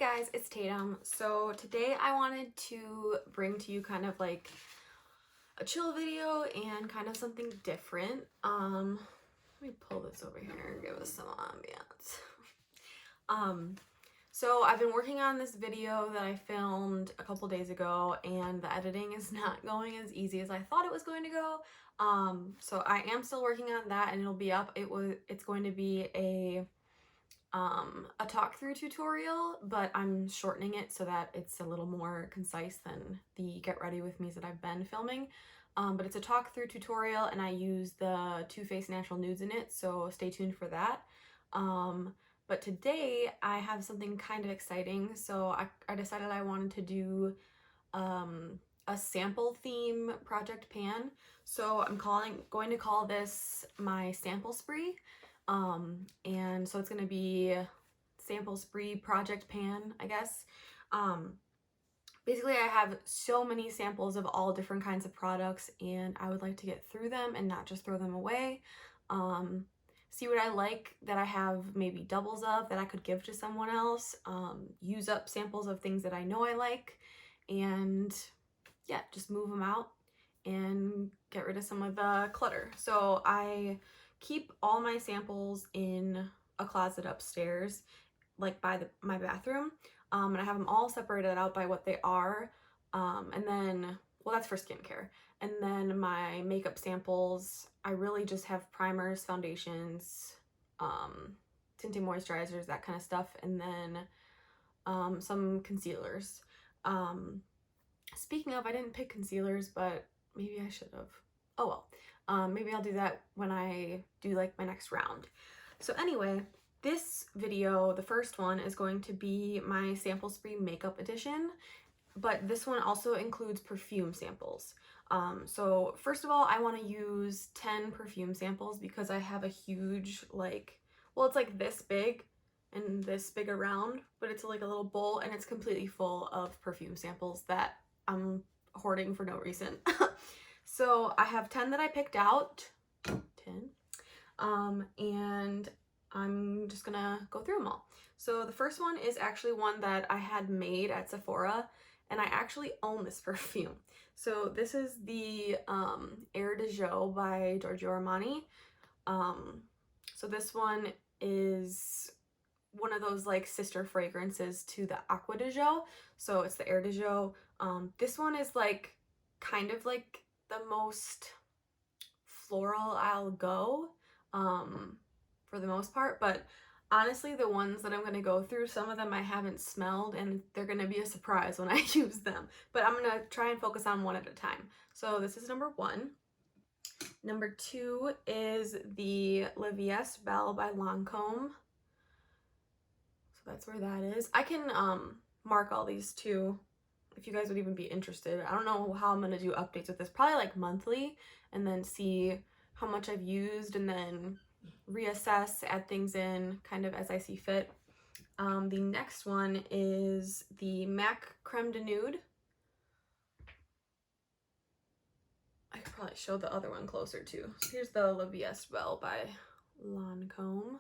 guys, it's Tatum. So today I wanted to bring to you kind of like a chill video and kind of something different. Let me pull this over here and give us some ambiance. So I've been working on this video that I filmed a couple days ago, and the editing is not going as easy as I thought it was going to go. So I am still working on that, and it'll be up. It's going to be a talk through tutorial, but I'm shortening it so that it's a little more concise than the get ready with me's that I've been filming. But it's a talk through tutorial, and I use the Too Faced Natural Nudes in it, so stay tuned for that. But today I have something kind of exciting. So I decided I wanted to do a sample theme project pan. So I'm going to call this my sample spree. And so it's going to be sample spree project pan, I guess. Basically I have so many samples of all different kinds of products, and I would like to get through them and not just throw them away. See what I like that I have maybe doubles of that I could give to someone else, use up samples of things that I know I like, and yeah, just move them out and get rid of some of the clutter. So I keep all my samples in a closet upstairs, like by my bathroom, and I have them all separated out by what they are, and then, well, that's for skincare. And then my makeup samples, I really just have primers, foundations, tinting moisturizers, that kind of stuff, and then some concealers. Speaking of, I didn't pick concealers, but maybe I should have. Oh well. Maybe I'll do that when I do like my next round. So anyway, this video, the first one, is going to be my sample spree makeup edition, but this one also includes perfume samples. So first of all, I want to use 10 perfume samples because I have a huge, like, well, it's like this big and this big around, but it's like a little bowl, and it's completely full of perfume samples that I'm hoarding for no reason. So I have 10 that I picked out, 10, and I'm just gonna go through them all. So the first one is actually one that I had made at Sephora, and I actually own this perfume. So this is the Air di Gioia by Giorgio Armani. So this one is one of those like sister fragrances to the Acqua di Gio. So it's the Air di Gioia. This one is like kind of like the most floral I'll go for the most part, but honestly the ones that I'm going to go through, some of them I haven't smelled, and they're going to be a surprise when I use them, but I'm going to try and focus on one at a time. So this is number 1. Number 2 is the Vie Est Belle by Lancome. So that's where that is. I can mark all these too if you guys would even be interested. I don't know how I'm going to do updates with this, probably like monthly, and then see how much I've used and then reassess, add things in kind of as I see fit. The next one is the MAC Creme de Nude. I could probably show the other one closer too. So here's the Vie Est Belle by Lancome.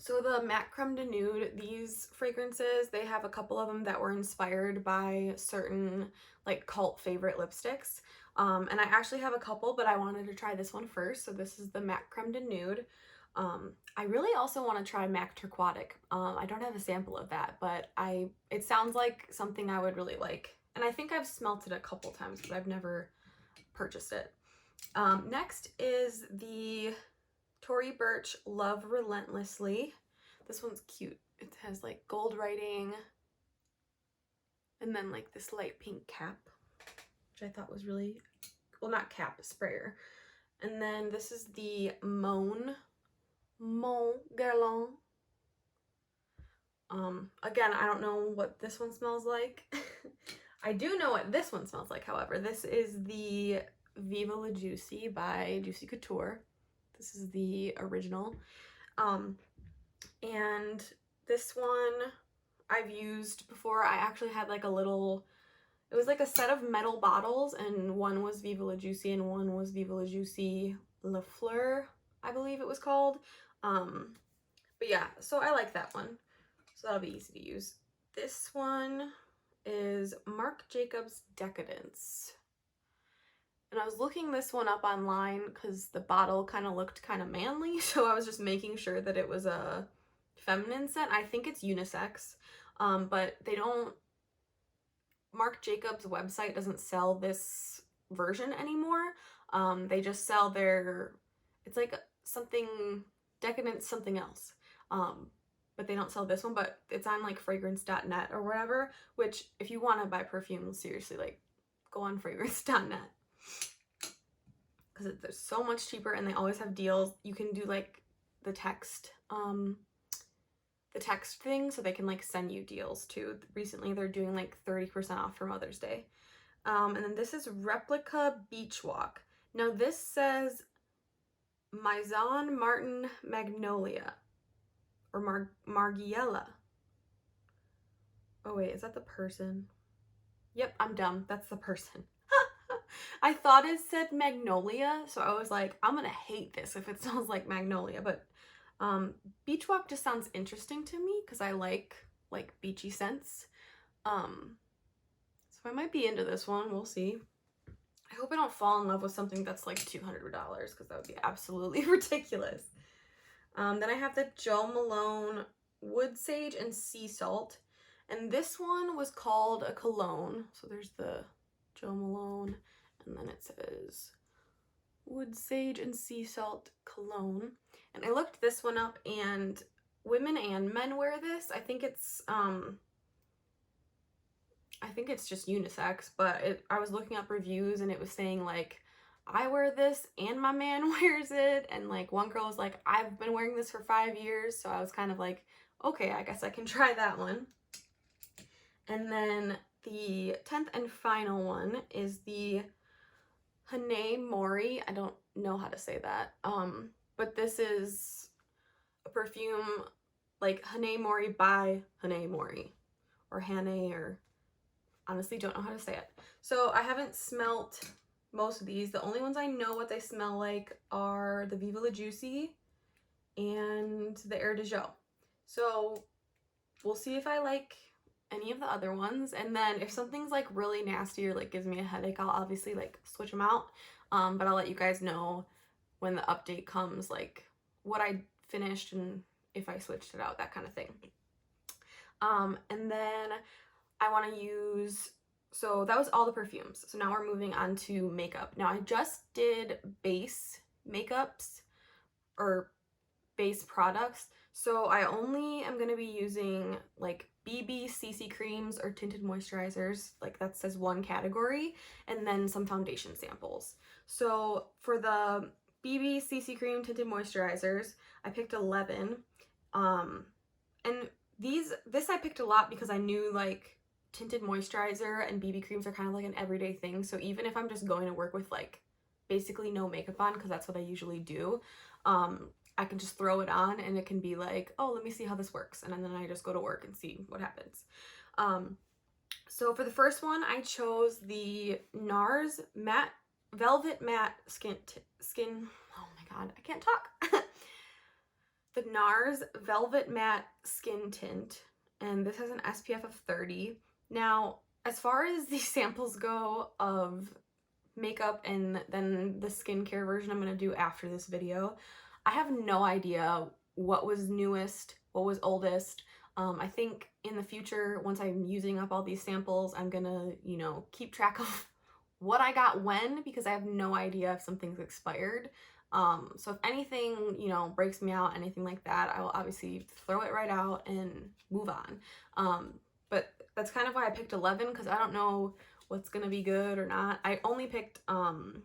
So the MAC Creme de Nude, these fragrances, they have a couple of them that were inspired by certain like cult favorite lipsticks. And I actually have a couple, but I wanted to try this one first. So this is the MAC Creme de Nude. I really also want to try MAC Turquoise. I don't have a sample of that, but it sounds like something I would really like. And I think I've smelt it a couple times, but I've never purchased it. Next is the Tory Burch Love Relentlessly. This one's cute. It has like gold writing and then like this light pink cap, which I thought was really, well, not cap, sprayer. And then this is the Mon Guerlain. Again, I don't know what this one smells like. I do know what this one smells like, however. This is the Viva La Juicy by Juicy Couture. This is the original. And this one I've used before. I actually had like a little, it was like a set of metal bottles, and one was Viva La Juicy and one was Viva La Juicy Le Fleur. I believe it was called. But yeah, so I like that one. So that'll be easy to use. This one is Marc Jacobs Decadence. And I was looking this one up online because the bottle kind of looked kind of manly, so I was just making sure that it was a feminine scent. I think it's unisex, but they don't, Marc Jacobs' website doesn't sell this version anymore. They just sell their, it's like something, Decadence something else. But they don't sell this one, but it's on like fragrance.net or whatever, which if you want to buy perfume, seriously, like go on fragrance.net. Because they're so much cheaper and they always have deals. You can do like the text thing, so they can like send you deals too. Recently they're doing like 30% off for Mother's Day. And then this is Replica Beach Walk. Now this says Maison Martin Magnolia or Margiela. Oh wait, is that the person? Yep, I'm dumb. That's the person. I thought it said Magnolia, so I was like, I'm gonna hate this if it sounds like Magnolia, but Beach Walk just sounds interesting to me because I like beachy scents. So I might be into this one. We'll see. I hope I don't fall in love with something that's like $200 because that would be absolutely ridiculous. Then I have the Jo Malone Wood Sage and Sea Salt. And this one was called a cologne. So there's the Jo Malone, and then it says Wood Sage and Sea Salt Cologne. And I looked this one up, and women and men wear this. I think it's just unisex, but I was looking up reviews and it was saying like, I wear this and my man wears it, and like one girl was like, I've been wearing this for 5 years, so I was kind of like, okay, I guess I can try that one. And then the 10th and final one is the Hanae Mori. I don't know how to say that, but this is a perfume like Hanae Mori by Hanae Mori, or Hanae, or honestly don't know how to say it. So I haven't smelt most of these. The only ones I know what they smell like are the Viva La Juicy and the Air di Gioia. So we'll see if I like any of the other ones, and then if something's like really nasty or like gives me a headache, I'll obviously like switch them out, but I'll let you guys know when the update comes, like what I finished and if I switched it out, that kind of thing. And then I want to use, so that was all the perfumes. So now we're moving on to makeup. Now I just did base makeups or base products, so I only am going to be using like BB CC creams or tinted moisturizers, like that says one category, and then some foundation samples. So for the BB CC cream tinted moisturizers, I picked 11, and this I picked a lot because I knew like tinted moisturizer and BB creams are kind of like an everyday thing. So even if I'm just going to work with like basically no makeup on, because that's what I usually do, I can just throw it on and it can be like, oh, let me see how this works. And then I just go to work and see what happens. So for the first one, I chose the NARS Velvet Matte Skin, oh my God, I can't talk. The NARS Velvet Matte Skin Tint, and this has an SPF of 30. Now, as far as these samples go of makeup and then the skincare version I'm going to do after this video, I have no idea what was newest, what was oldest. I think in the future, once I'm using up all these samples, I'm gonna, you know, keep track of what I got when, because I have no idea if something's expired. So if anything, you know, breaks me out, anything like that, I will obviously throw it right out and move on. But that's kind of why I picked 11, because I don't know what's gonna be good or not. I only picked 5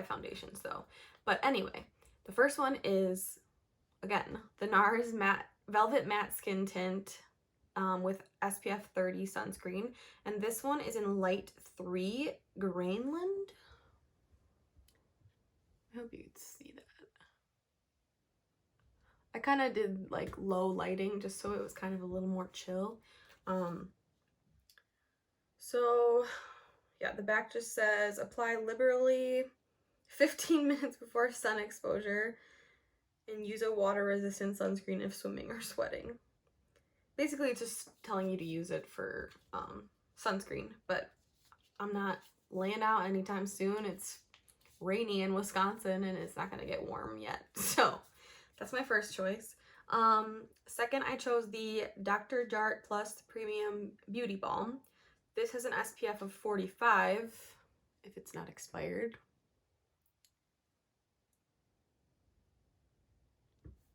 foundations though. But anyway, the first one is, again, the NARS Velvet Matte Skin Tint with SPF 30 sunscreen. And this one is in Light 3 Groenland. I hope you can see that. I kind of did like low lighting just so it was kind of a little more chill. So yeah, the back just says apply liberally 15 minutes before sun exposure. and use a water-resistant sunscreen if swimming or sweating. Basically, it's just telling you to use it for sunscreen, but I'm not laying out anytime soon. It's rainy in Wisconsin and it's not gonna get warm yet. So that's my first choice. Second, I chose the Dr. Jart Plus Premium Beauty Balm. This has an SPF of 45, if it's not expired.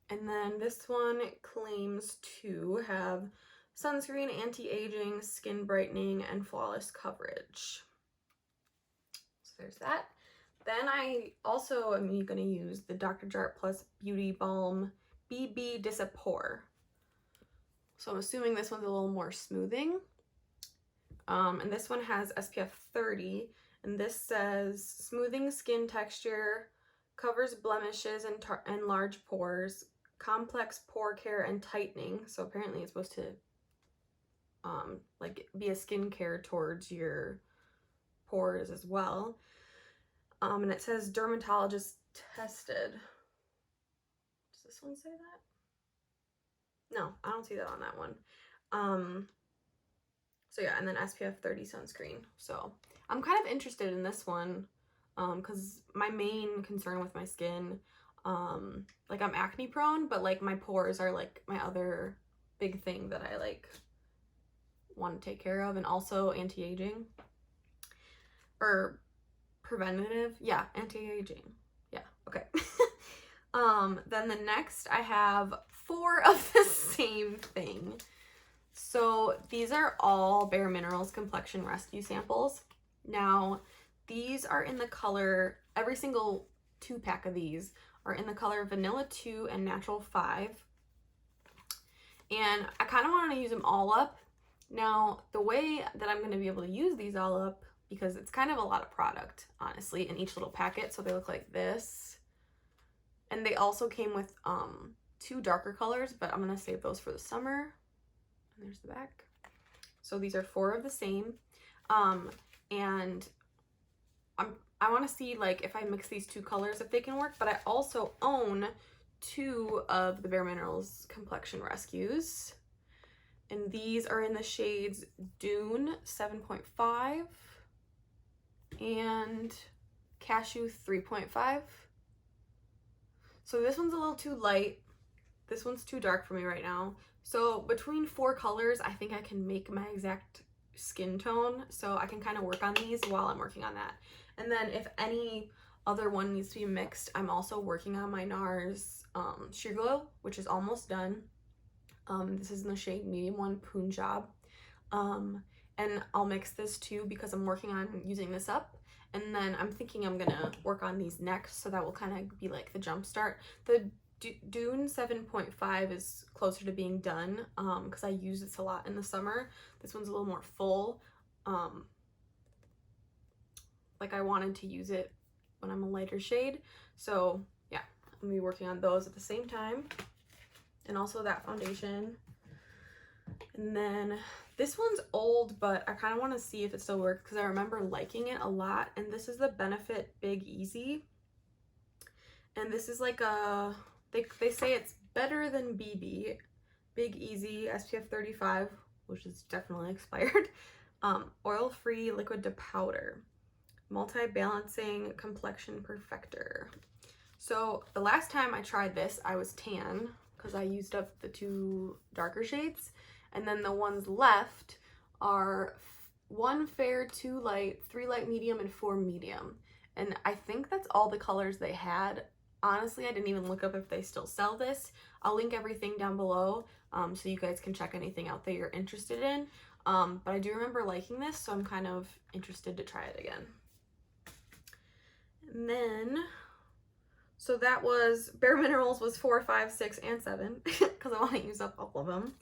And then this one claims to have sunscreen, anti-aging, skin brightening, and flawless coverage. So there's that. Then I also am going to use the Dr. Jart Plus Beauty Balm BB Dis-A-Pore. So I'm assuming this one's a little more smoothing. And this one has SPF 30, and this says smoothing skin texture, covers blemishes and large pores, complex pore care and tightening. So apparently it's supposed to like be a skincare towards your pores as well. And it says dermatologist tested. Does this one say that? No, I don't see that on that one. So yeah, and then SPF 30 sunscreen. So I'm kind of interested in this one because my main concern with my skin, like I'm acne prone, but like my pores are like my other big thing that I like want to take care of, and also anti-aging or preventative. Yeah, anti-aging. Yeah, okay. Then the next I have 4 of the same thing. So these are all BareMinerals Complexion Rescue samples. Now, these are in the color, every single 2-pack of these are in the color Vanilla 2 and Natural 5. And I kind of want to use them all up. Now, the way that I'm going to be able to use these all up, because it's kind of a lot of product, honestly, in each little packet. So they look like this. And they also came with 2 darker colors, but I'm going to save those for the summer. And there's the back. So these are 4 of the same. And I want to see like if I mix these 2 colors if they can work, but I also own 2 of the BareMinerals Complexion Rescues. And these are in the shades Dune 7.5 and Cashew 3.5. So this one's a little too light. This one's too dark for me right now. So between 4 colors, I think I can make my exact skin tone. So I can kind of work on these while I'm working on that. And then if any other one needs to be mixed, I'm also working on my NARS Sheer Glow, which is almost done. This is in the shade Medium 1 Punjab. And I'll mix this too because I'm working on using this up. And then I'm thinking I'm gonna work on these next, so that will kind of be like the jump start. The Dune 7.5 is closer to being done because I use this a lot in the summer. This one's a little more full. Like I wanted to use it when I'm a lighter shade. So yeah, I'm gonna be working on those at the same time. And also that foundation. And then this one's old, but I kind of want to see if it still works because I remember liking it a lot. And this is the Benefit Big Easy. And this is like a, they say it's better than BB. Big Easy SPF 35, which is definitely expired. Oil-free liquid to powder. Multi-balancing complexion perfector. So the last time I tried this, I was tan because I used up the 2 darker shades. And then the ones left are 1 fair, 2 light, 3 light medium, and 4 medium. And I think that's all the colors they had. Honestly, I didn't even look up if they still sell this. I'll link everything down below so you guys can check anything out that you're interested in. But I do remember liking this, so I'm kind of interested to try it again. And then, so that was, BareMinerals was 4, 5, 6, and 7 because I want to use up all of them.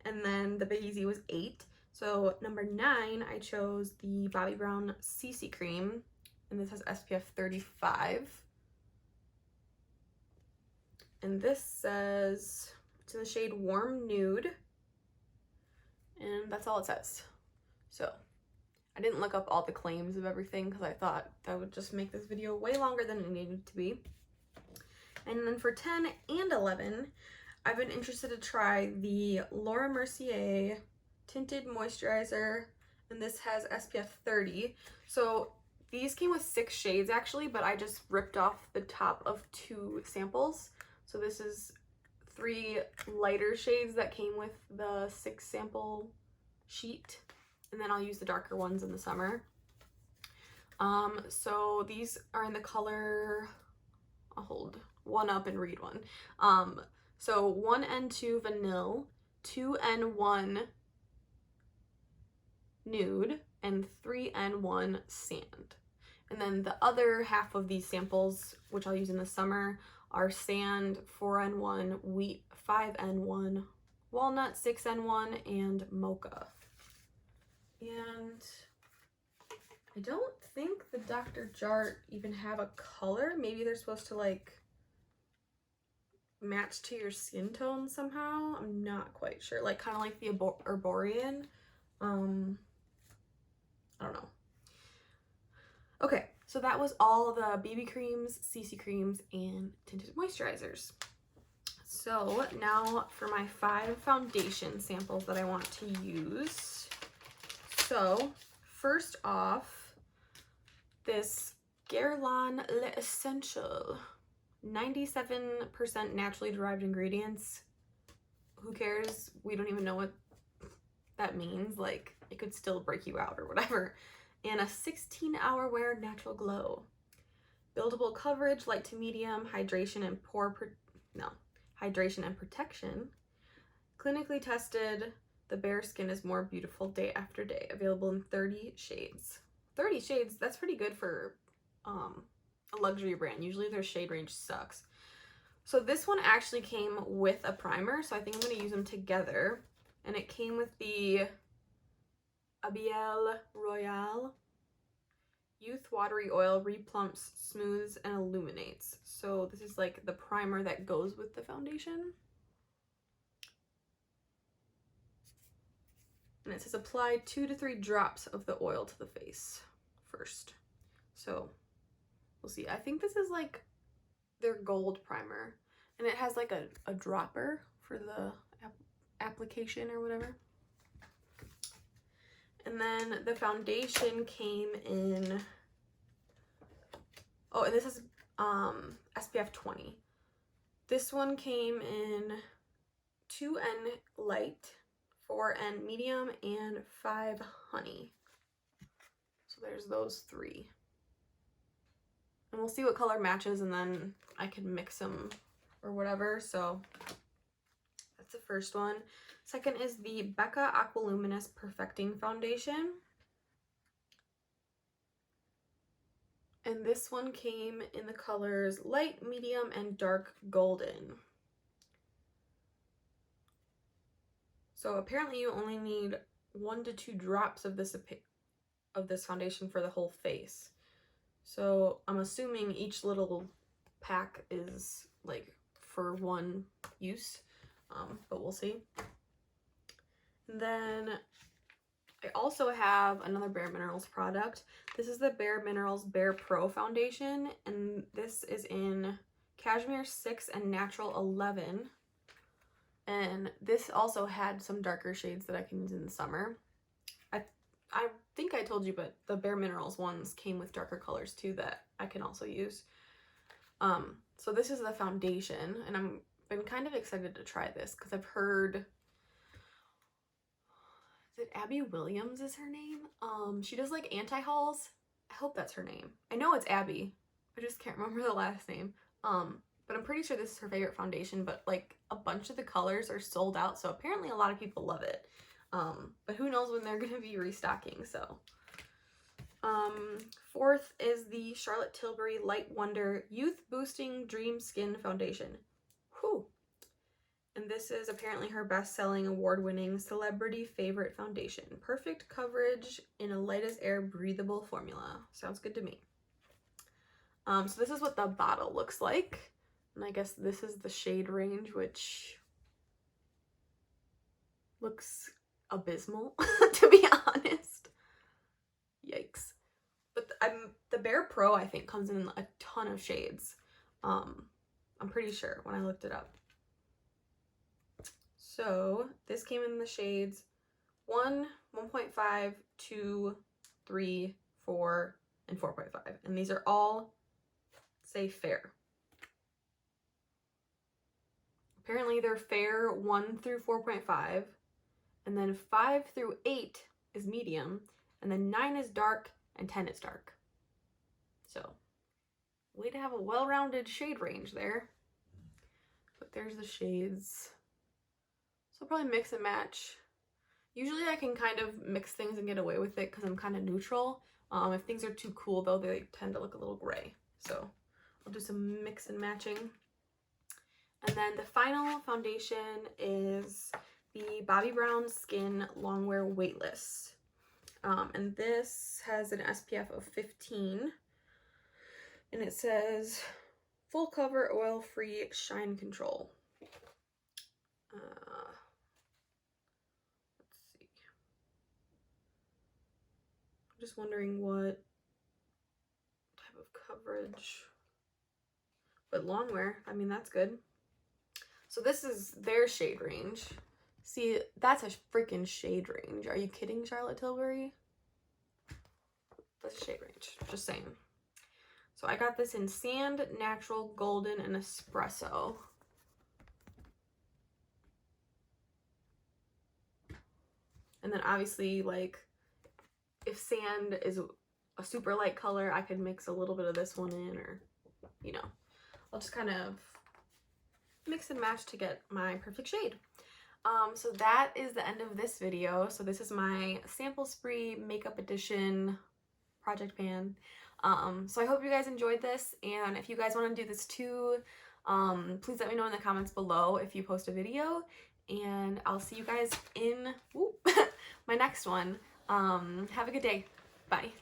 And then the Big Easy was 8. So number 9, I chose the Bobbi Brown CC Cream, and this has SPF 35. And this says, it's in the shade Warm Nude, and that's all it says. So I didn't look up all the claims of everything because I thought that would just make this video way longer than it needed to be. And then for 10 and 11, I've been interested to try the Laura Mercier Tinted Moisturizer, and this has SPF 30. So these came with 6 shades actually, but I just ripped off the top of 2 samples. So this is 3 lighter shades that came with the 6 sample sheet, and then I'll use the darker ones in the summer. So these are in the color, I'll hold one up and read one. So 1N2 Vanilla, 2N1 Nude, and 3N1 Sand. And then the other half of these samples, which I'll use in the summer, are Sand, 4N1, Wheat, 5N1, Walnut, 6N1, and Mocha. And I don't think the Dr. Jart even have a color. Maybe they're supposed to like match to your skin tone somehow. I'm not quite sure. Like kind of like the Arborian. I don't know. Okay, so that was all the BB creams, CC creams, and tinted moisturizers. So now for my 5 foundation samples that I want to use. So first off, this Guerlain L'Essential, 97% naturally derived ingredients. Who cares? We don't even know what that means. Like, it could still break you out or whatever. And a 16-hour wear natural glow. Buildable coverage, light to medium, hydration and hydration and protection. Clinically tested, the bare skin is more beautiful day after day. Available in 30 shades. 30 shades, that's pretty good for a luxury brand. Usually their shade range sucks. So this one actually came with a primer, so I think I'm going to use them together. And it came with the Abiel Royale Youth Watery Oil Replumps, Smooths, and Illuminates. So this is like the primer that goes with the foundation. And it says apply 2 to 3 drops of the oil to the face first. So we'll see. I think this is like their gold primer, and it has like a dropper for the application or whatever. And then the foundation came in, oh, and this is SPF 20. This one came in 2N light, 4N medium, and 5 honey. So there's those 3. And we'll see what color matches, and then I can mix them or whatever. So that's the first one. Second is the Becca Aqualuminous Perfecting Foundation. And this one came in the colors light, medium, and dark golden. So apparently you only need 1 to 2 drops of this foundation for the whole face. So I'm assuming each little pack is like for one use, but we'll see. And then I also have another BareMinerals product. This is the BareMinerals Bare Pro Foundation, and this is in Cashmere 6 and Natural 11. And this also had some darker shades that I can use in the summer. I think I told you, but the BareMinerals ones came with darker colors too that I can also use. So this is the foundation, and I've been kind of excited to try this because I've heard, is it Abby Williams is her name? She does like anti-hauls. I hope that's her name. I know it's Abby. I just can't remember the last name. But I'm pretty sure this is her favorite foundation, but like a bunch of the colors are sold out, so apparently a lot of people love it. But who knows when they're gonna be restocking, so. Fourth is the Charlotte Tilbury Light Wonder Youth Boosting Dream Skin Foundation. Whew. And this is apparently her best-selling, award-winning celebrity favorite foundation. Perfect coverage in a light as air breathable formula. Sounds good to me. So this is what the bottle looks like. And I guess this is the shade range, which looks abysmal, to be honest. Yikes. But the Bare Pro, I think, comes in a ton of shades. I'm pretty sure when I looked it up. So this came in the shades 1, 1.5, 2, 3, 4, and 4.5. And these are all, say, fair. Apparently they're fair 1 through 4.5, and then 5 through 8 is medium, and then 9 is dark, and 10 is dark. So, way to have a well-rounded shade range there. But there's the shades. So I'll probably mix and match. Usually I can kind of mix things and get away with it because I'm kind of neutral. If things are too cool though, they tend to look a little gray. So I'll do some mix and matching. And then the final foundation is the Bobbi Brown Skin Longwear Weightless. And this has an SPF of 15. And it says, full cover, oil-free, shine control. Let's see. I'm just wondering what type of coverage. But longwear, I mean, that's good. So this is their shade range. See, that's a freaking shade range. Are you kidding, Charlotte Tilbury? That's a shade range, just saying. So I got this in Sand, Natural, Golden, and Espresso. And then obviously, like, if sand is a super light color, I could mix a little bit of this one in, or, you know, I'll just kind of mix and match to get my perfect shade. So that is the end of this video. So this is my sample spree makeup edition project pan. So I hope you guys enjoyed this, and if you guys want to do this too, please let me know in the comments below if you post a video, and I'll see you guys in my next one. Have a good day. Bye.